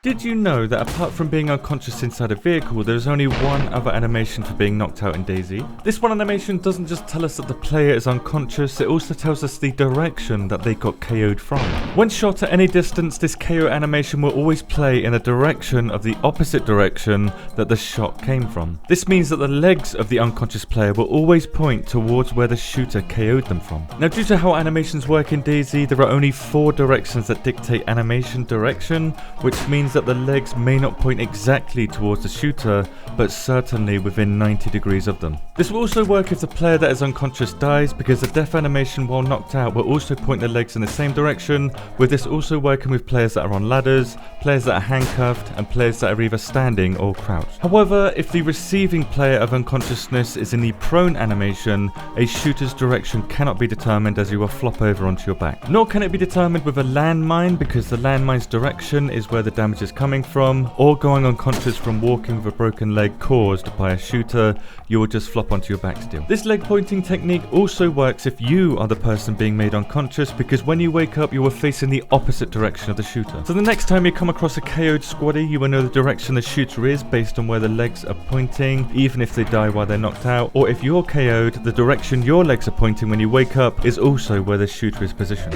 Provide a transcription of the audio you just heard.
Did you know that apart from being unconscious inside a vehicle, there's only one other animation for being knocked out in DayZ? This one animation doesn't just tell us that the player is unconscious, it also tells us the direction that they got KO'd from. When shot at any distance, this KO animation will always play in the direction of the opposite direction that the shot came from. This means that the legs of the unconscious player will always point towards where the shooter KO'd them from. Now, due to how animations work in DayZ, there are only 4 directions that dictate animation direction, which means that the legs may not point exactly towards the shooter, but certainly within 90 degrees of them. This will also work if the player that is unconscious dies, because the death animation while knocked out will also point the legs in the same direction, with this also working with players that are on ladders, players that are handcuffed, and players that are either standing or crouched. However, if the receiving player of unconsciousness is in the prone animation, a shooter's direction cannot be determined as you will flop over onto your back. Nor can it be determined with a landmine, because the landmine's direction is where the damage is coming from, or going unconscious from walking with a broken leg caused by a shooter, you will just flop onto your back still. This leg pointing technique also works if you are the person being made unconscious, because when you wake up you are facing the opposite direction of the shooter. So the next time you come across a KO'd squaddy, you will know the direction the shooter is based on where the legs are pointing, even if they die while they're knocked out, or if you're KO'd, the direction your legs are pointing when you wake up is also where the shooter is positioned.